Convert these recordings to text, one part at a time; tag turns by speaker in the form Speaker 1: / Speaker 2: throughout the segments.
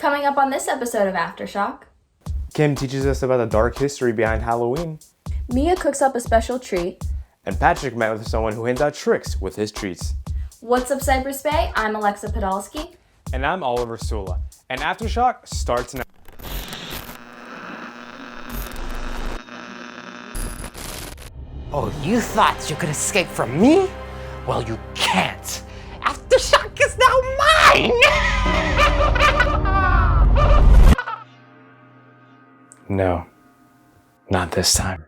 Speaker 1: Coming up on this episode of Aftershock,
Speaker 2: Kim teaches us about the dark history behind Halloween.
Speaker 1: Mia cooks up a special treat.
Speaker 2: And Patrick met with someone who hands out tricks with his treats.
Speaker 1: What's up, Cypress Bay? I'm Alexa Podolsky.
Speaker 2: And I'm Oliver Sula. And Aftershock starts now.
Speaker 3: Oh, you thought you could escape from me? Well, you can't. Aftershock is now mine!
Speaker 2: No, not this time.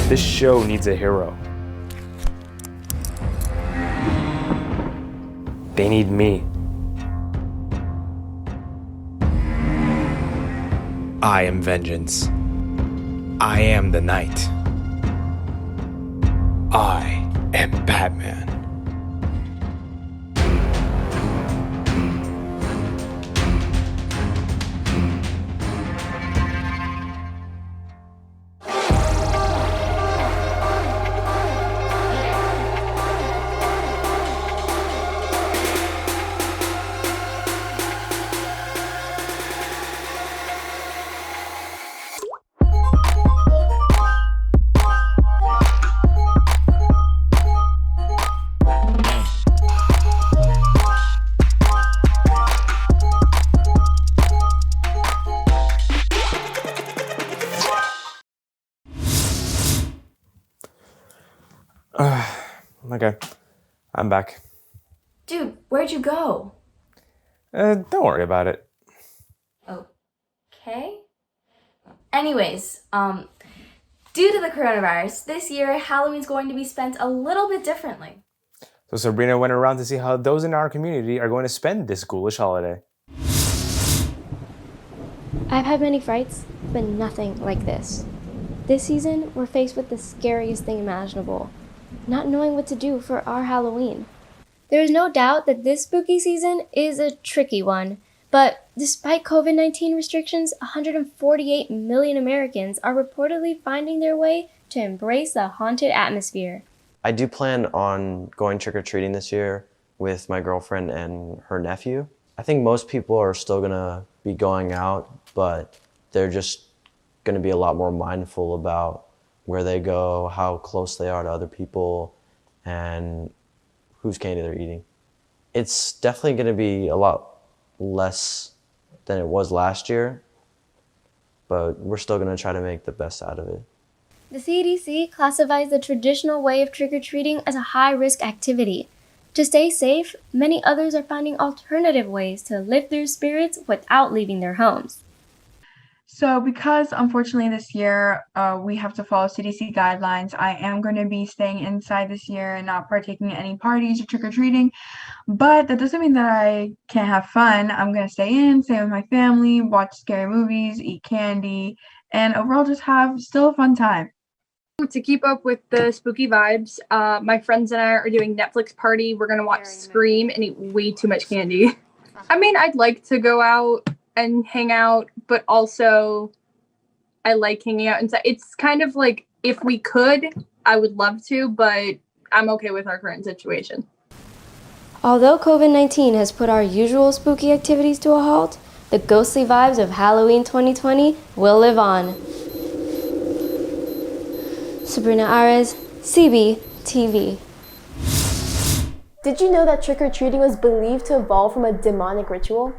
Speaker 2: This show needs a hero. They need me. I am vengeance. I am the night. I am Batman. Okay, I'm back.
Speaker 1: Dude, where'd you go?
Speaker 2: Don't worry about it.
Speaker 1: Okay. Anyways, due to the coronavirus, this year Halloween's going to be spent a little bit differently.
Speaker 2: So Sabrina went around to see how those in our community are going to spend this ghoulish holiday.
Speaker 4: I've had many frights, but nothing like this. This season, we're faced with the scariest thing imaginable, not knowing what to do for our Halloween. There is no doubt that this spooky season is a tricky one, but despite COVID-19 restrictions, 148 million Americans are reportedly finding their way to embrace the haunted atmosphere.
Speaker 5: I do plan on going trick-or-treating this year with my girlfriend and her nephew. I think most people are still gonna be going out, but they're just gonna be a lot more mindful about where they go, how close they are to other people, and whose candy they're eating. It's definitely gonna be a lot less than it was last year, but we're still gonna try to make the best out of it.
Speaker 4: The CDC classifies the traditional way of trick-or-treating as a high-risk activity. To stay safe, many others are finding alternative ways to lift their spirits without leaving their homes.
Speaker 6: So because unfortunately this year we have to follow CDC guidelines, I am going to be staying inside this year and not partaking in any parties or trick-or-treating. But that doesn't mean that I can't have fun. I'm going to stay with my family, watch scary movies, eat candy, and overall just have still a fun time.
Speaker 7: To keep up with the spooky vibes, my friends and I are doing Netflix party. We're going to watch Scream and eat way too much candy. I mean, I'd like to go out and hang out, but also I like hanging out inside. It's kind of like, if we could, I would love to, but I'm okay with our current situation.
Speaker 4: Although COVID-19 has put our usual spooky activities to a halt, the ghostly vibes of Halloween 2020 will live on. Sabrina Ares, CBTV.
Speaker 8: Did you know that trick-or-treating was believed to evolve from a demonic ritual?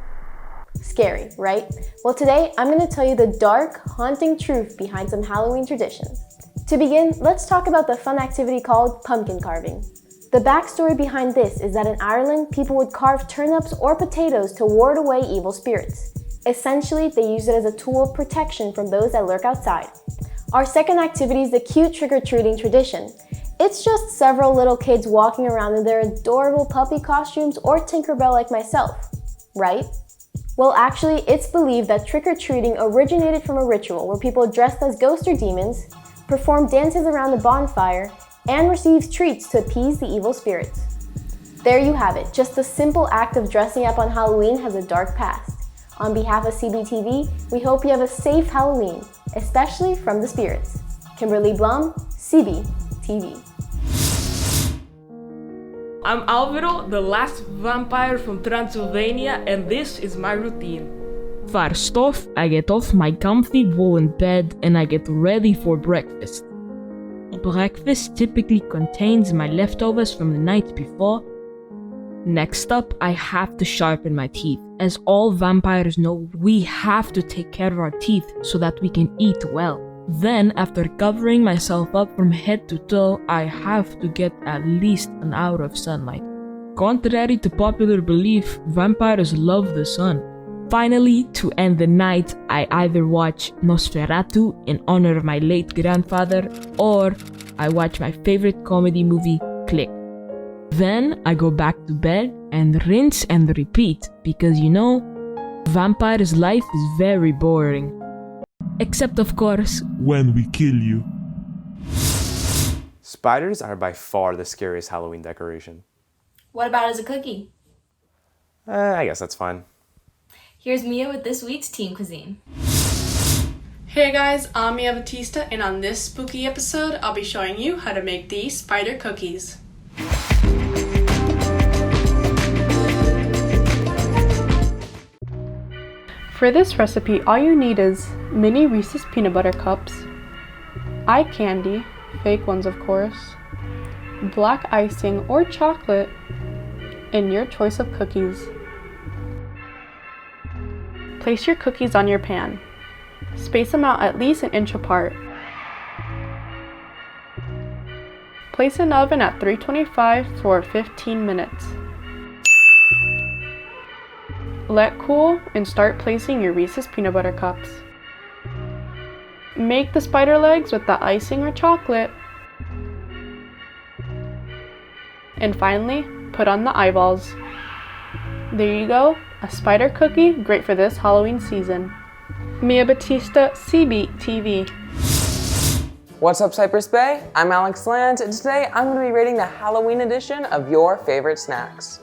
Speaker 8: Scary, right? Well, today I'm going to tell you the dark, haunting truth behind some Halloween traditions. To begin, let's talk about the fun activity called pumpkin carving. The backstory behind this is that in Ireland, people would carve turnips or potatoes to ward away evil spirits. Essentially, they used it as a tool of protection from those that lurk outside. Our second activity is the cute trick-or-treating tradition. It's just several little kids walking around in their adorable puppy costumes or Tinkerbell like myself, right? Well, actually, it's believed that trick-or-treating originated from a ritual where people dressed as ghosts or demons, performed dances around the bonfire, and received treats to appease the evil spirits. There you have it. Just the simple act of dressing up on Halloween has a dark past. On behalf of CBTV, we hope you have a safe Halloween, especially from the spirits. Kimberly Blum, CBTV.
Speaker 9: I'm Alvaro, the last vampire from Transylvania, and this is my routine. First off, I get off my comfy woolen bed and I get ready for breakfast. Breakfast typically contains my leftovers from the night before. Next up, I have to sharpen my teeth. As all vampires know, we have to take care of our teeth so that we can eat well. Then, after covering myself up from head to toe, I have to get at least an hour of sunlight. Contrary to popular belief, vampires love the sun. Finally, to end the night, I either watch Nosferatu in honor of my late grandfather, or I watch my favorite comedy movie, Click. Then I go back to bed and rinse and repeat because vampire's life is very boring. Except of course,
Speaker 10: when we kill you.
Speaker 2: Spiders are by far the scariest Halloween decoration.
Speaker 1: What about as a cookie?
Speaker 2: I guess that's fine.
Speaker 1: Here's Mia with this week's teen cuisine.
Speaker 11: Hey guys, I'm Mia Batista, and on this spooky episode, I'll be showing you how to make these spider cookies. For this recipe, all you need is mini Reese's peanut butter cups, eye candy, fake ones of course, black icing or chocolate, and your choice of cookies. Place your cookies on your pan. Space them out at least an inch apart. Place in the oven at 325 for 15 minutes. Let cool and start placing your Reese's peanut butter cups. Make the spider legs with the icing or chocolate. And finally, put on the eyeballs. There you go, a spider cookie, great for this Halloween season. Mia Batista, CBTV.
Speaker 12: What's up, Cypress Bay? I'm Alex Land, and today I'm going to be rating the Halloween edition of your favorite snacks.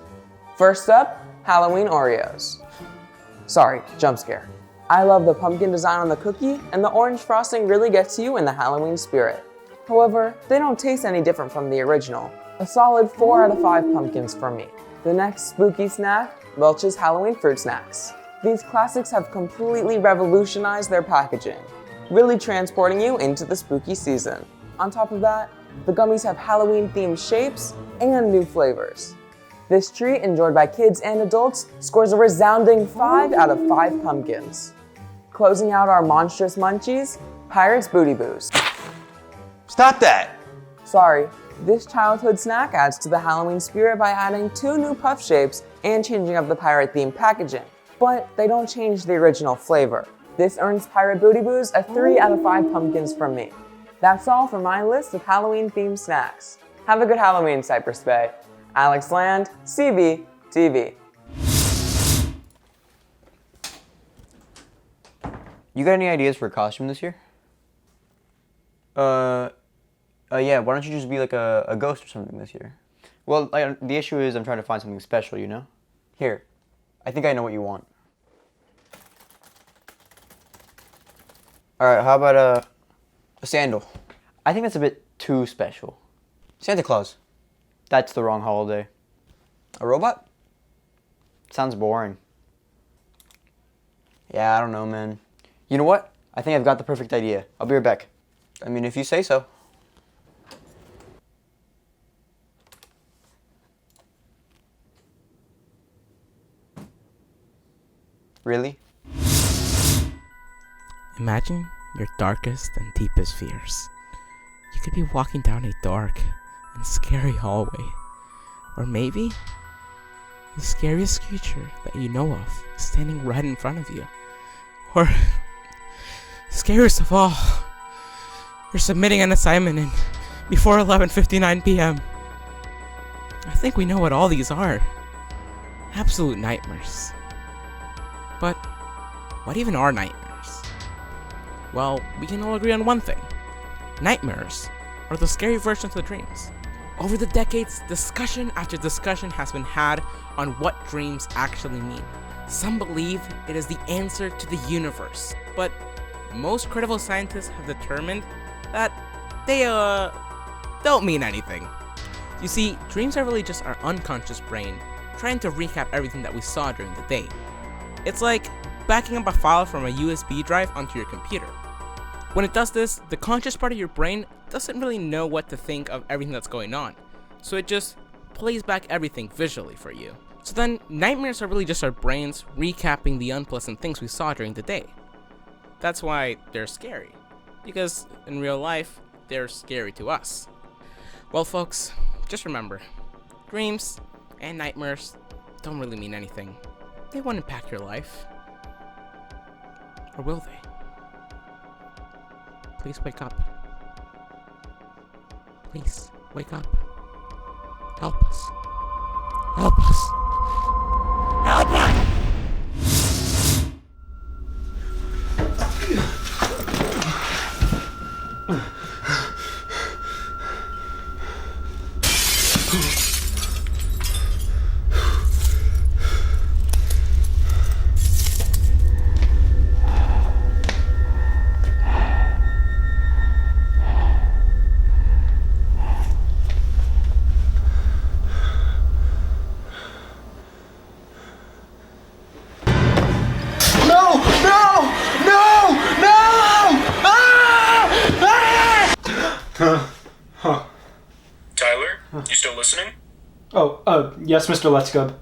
Speaker 12: First up, Halloween Oreos. Sorry, jump scare. I love the pumpkin design on the cookie, and the orange frosting really gets you in the Halloween spirit. However, they don't taste any different from the original. A solid 4 out of 5 pumpkins for me. The next spooky snack, Welch's Halloween Fruit Snacks. These classics have completely revolutionized their packaging, really transporting you into the spooky season. On top of that, the gummies have Halloween-themed shapes and new flavors. This treat, enjoyed by kids and adults, scores a resounding 5 out of 5 pumpkins. Closing out our monstrous munchies, Pirates Booty Boos.
Speaker 3: Stop that!
Speaker 12: Sorry, this childhood snack adds to the Halloween spirit by adding 2 new puff shapes and changing up the pirate-themed packaging. But they don't change the original flavor. This earns Pirate Booty Boos a 3 out of 5 pumpkins from me. That's all for my list of Halloween-themed snacks. Have a good Halloween, Cypress Bay. Alex Land, CBTV.
Speaker 13: You got any ideas for a costume this year? Yeah, why don't you just be like a ghost or something this year? Well, the issue is I'm trying to find something special, you know? Here, I think I know what you want. Alright, how about a sandal? I think that's a bit too special. Santa Claus. That's the wrong holiday. A robot? Sounds boring. Yeah, I don't know, man. You know what? I think I've got the perfect idea. I'll be right back. I mean, if you say so. Really?
Speaker 14: Imagine your darkest and deepest fears. You could be walking down a dark and scary hallway. Or maybe the scariest creature that you know of is standing right in front of you. Or scariest of all, you're submitting an assignment and before 11:59 p.m. I think we know what all these are. Absolute nightmares. But what even are nightmares? Well, we can all agree on one thing. Nightmares are the scary versions of dreams. Over the decades, discussion after discussion has been had on what dreams actually mean. Some believe it is the answer to the universe, but most credible scientists have determined that they don't mean anything. You see, dreams are really just our unconscious brain trying to recap everything that we saw during the day. It's like backing up a file from a USB drive onto your computer. When it does this, the conscious part of your brain doesn't really know what to think of everything that's going on, so it just plays back everything visually for you. So then, nightmares are really just our brains recapping the unpleasant things we saw during the day. That's why they're scary, because in real life, they're scary to us. Well folks, just remember, dreams and nightmares don't really mean anything. They won't impact your life. Or will they? Please wake up. Please wake up. Help us. Help us. Help us!
Speaker 10: Tyler, you still listening?
Speaker 15: Yes, Mr. Let's-Go.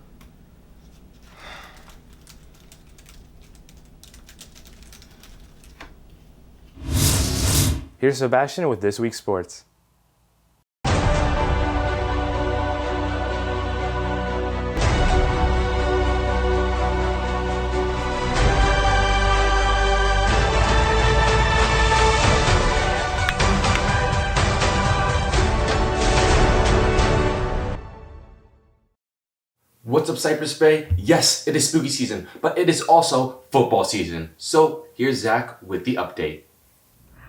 Speaker 2: Here's Sebastian with this week's sports.
Speaker 16: What's up, Cypress Bay? Yes, it is spooky season, but it is also football season. So here's Zach with the update.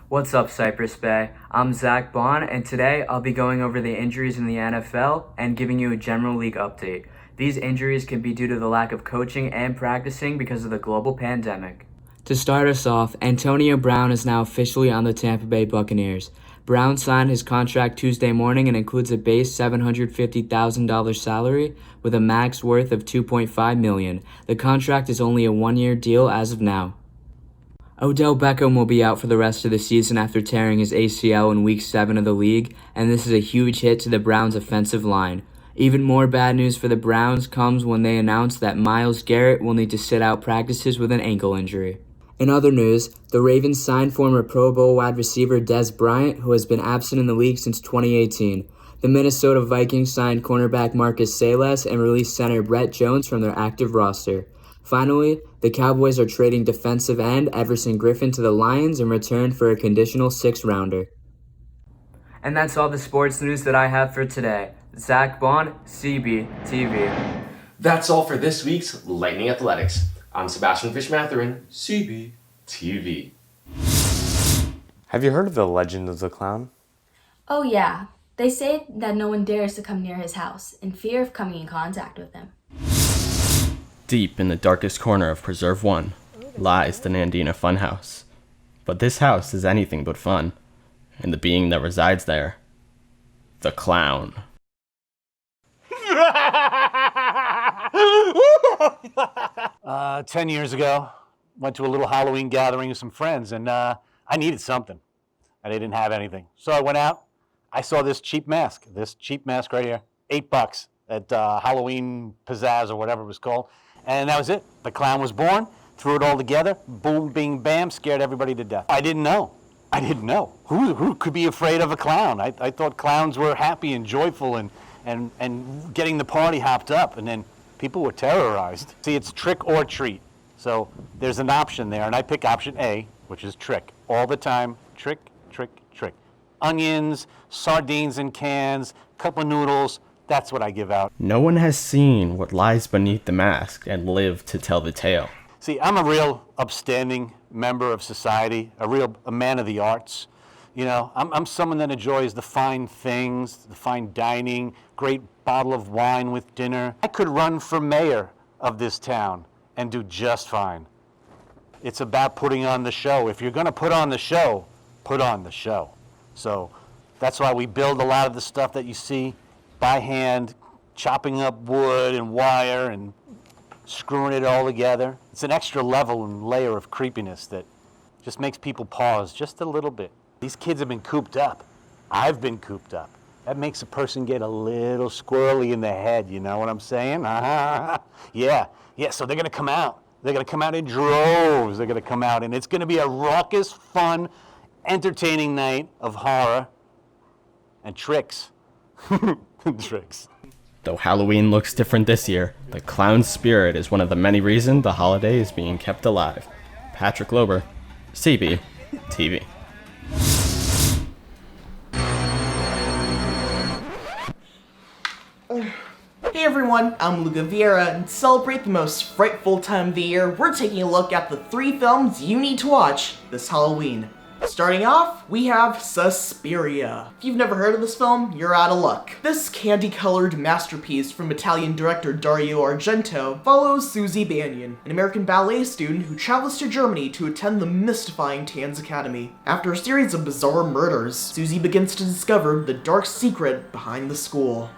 Speaker 17: What's up, Cypress Bay? I'm Zach Bond, and today I'll be going over the injuries in the NFL and giving you a general league update. These injuries can be due to the lack of coaching and practicing because of the global pandemic. To start us off, Antonio Brown is now officially on the Tampa Bay Buccaneers. Brown signed his contract Tuesday morning and includes a base $750,000 salary with a max worth of $2.5 million. The contract is only a one-year deal as of now. Odell Beckham will be out for the rest of the season after tearing his ACL in Week 7 of the league, and this is a huge hit to the Browns' offensive line. Even more bad news for the Browns comes when they announce that Myles Garrett will need to sit out practices with an ankle injury. In other news, the Ravens signed former Pro Bowl wide receiver Des Bryant, who has been absent in the league since 2018. The Minnesota Vikings signed cornerback Marcus Salas and released center Brett Jones from their active roster. Finally, the Cowboys are trading defensive end Everson Griffin to the Lions in return for a conditional 6th-rounder. And that's all the sports news that I have for today. Zach Bond, CBTV.
Speaker 16: That's all for this week's Lightning Athletics. I'm Sebastian Fish-Matherin, CBTV.
Speaker 2: Have you heard of the legend of the clown?
Speaker 1: Oh yeah, they say that no one dares to come near his house in fear of coming in contact with him.
Speaker 18: Deep in the darkest corner of Preserve 1 lies the Nandina Funhouse. But this house is anything but fun, and the being that resides there, the clown.
Speaker 19: 10 years ago, went to a little Halloween gathering with some friends, and I needed something, and they didn't have anything. So I went out, I saw this cheap mask right here, $8 at Halloween Pizzazz or whatever it was called, and that was it. The clown was born, threw it all together, boom, bing, bam, scared everybody to death. I didn't know. Who could be afraid of a clown? I thought clowns were happy and joyful and getting the party hopped up, and then people were terrorized. See, it's trick or treat. So there's an option there, and I pick option A, which is trick. All the time, trick, trick, trick. Onions, sardines in cans, cup of noodles, that's what I give out.
Speaker 18: No one has seen what lies beneath the mask and lived to tell the tale.
Speaker 19: See, I'm a real upstanding member of society, a man of the arts. You know, I'm someone that enjoys the fine things, the fine dining, great bottle of wine with dinner. I could run for mayor of this town and do just fine. It's about putting on the show. If you're going to put on the show, put on the show. So that's why we build a lot of the stuff that you see by hand, chopping up wood and wire and screwing it all together. It's an extra level and layer of creepiness that just makes people pause just a little bit. These kids have been cooped up. I've been cooped up. That makes a person get a little squirrely in the head, you know what I'm saying? Yeah, so they're gonna come out. They're gonna come out in droves. They're gonna come out, and it's gonna be a raucous, fun, entertaining night of horror and tricks. Tricks.
Speaker 18: Though Halloween looks different this year, the clown spirit is one of the many reasons the holiday is being kept alive. Patrick Lober, CBTV.
Speaker 20: Hey everyone, I'm Luca Vieira, and to celebrate the most frightful time of the year, we're taking a look at the 3 films you need to watch this Halloween. Starting off, we have Suspiria. If you've never heard of this film, you're out of luck. This candy-colored masterpiece from Italian director Dario Argento follows Susie Banyan, an American ballet student who travels to Germany to attend the mystifying Tanz Academy. After a series of bizarre murders, Susie begins to discover the dark secret behind the school.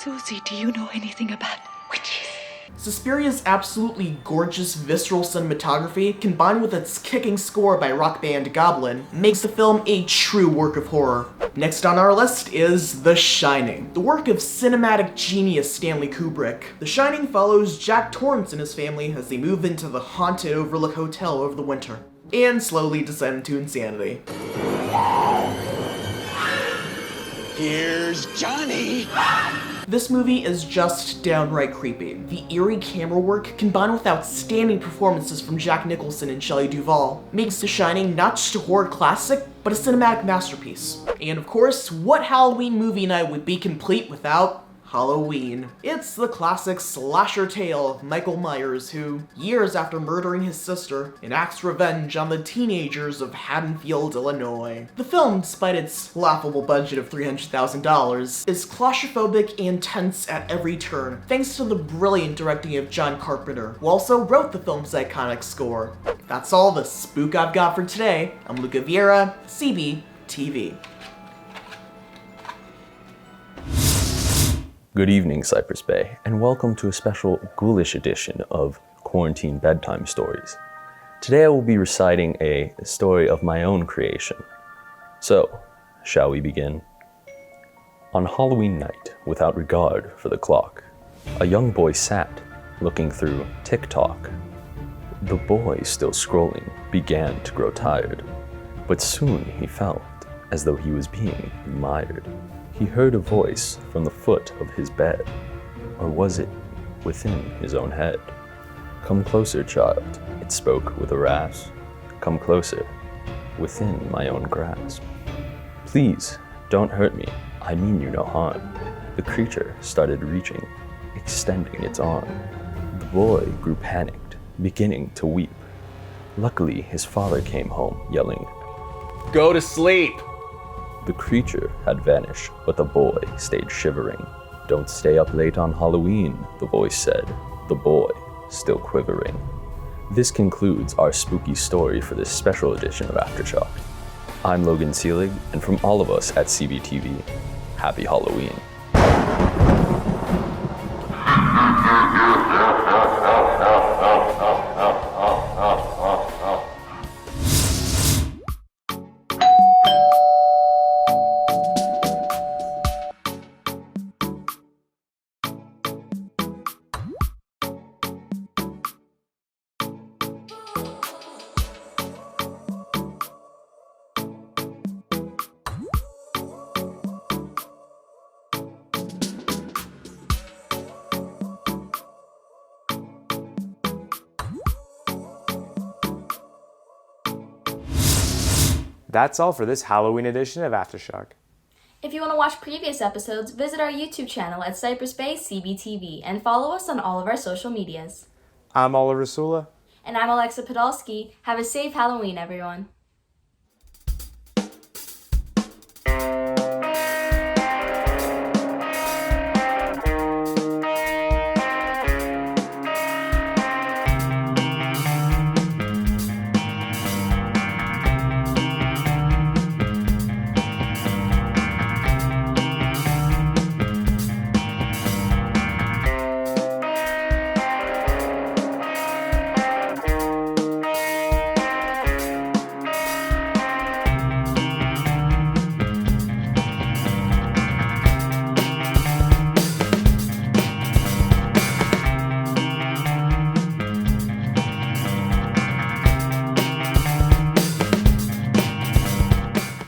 Speaker 21: Susie, do you know anything about witches?
Speaker 20: Suspiria's absolutely gorgeous visceral cinematography, combined with its kicking score by rock band Goblin, makes the film a true work of horror. Next on our list is The Shining, the work of cinematic genius Stanley Kubrick. The Shining follows Jack Torrance and his family as they move into the haunted Overlook Hotel over the winter, and slowly descend to insanity.
Speaker 21: Here's Johnny!
Speaker 20: This movie is just downright creepy. The eerie camera work, combined with outstanding performances from Jack Nicholson and Shelley Duvall, makes The Shining not just a horror classic, but a cinematic masterpiece. And of course, what Halloween movie night would be complete without Halloween? It's the classic slasher tale of Michael Myers who, years after murdering his sister, enacts revenge on the teenagers of Haddonfield, Illinois. The film, despite its laughable budget of $300,000, is claustrophobic and tense at every turn, thanks to the brilliant directing of John Carpenter, who also wrote the film's iconic score. That's all the spook I've got for today. I'm Luca Vieira, CBTV.
Speaker 22: Good evening, Cypress Bay, and welcome to a special ghoulish edition of Quarantine Bedtime Stories. Today I will be reciting a story of my own creation. So, shall we begin? On Halloween night, without regard for the clock, a young boy sat, looking through TikTok. The boy, still scrolling, began to grow tired, but soon he felt as though he was being admired. He heard a voice from the foot of his bed, or was it within his own head? Come closer, child, it spoke with a rasp. Come closer, within my own grasp. Please, don't hurt me, I mean you no harm. The creature started reaching, extending its arm. The boy grew panicked, beginning to weep. Luckily, his father came home, yelling, "Go to sleep!" The creature had vanished, but the boy stayed shivering. "Don't stay up late on Halloween," the voice said, the boy still quivering. This concludes our spooky story for this special edition of Aftershock. I'm Logan Seelig, and from all of us at CBTV, happy Halloween.
Speaker 2: That's all for this Halloween edition of Aftershock.
Speaker 1: If you want to watch previous episodes, visit our YouTube channel at Cypress Bay CBTV and follow us on all of our social medias.
Speaker 2: I'm Oliver Sula.
Speaker 1: And I'm Alexa Podolsky. Have a safe Halloween, everyone.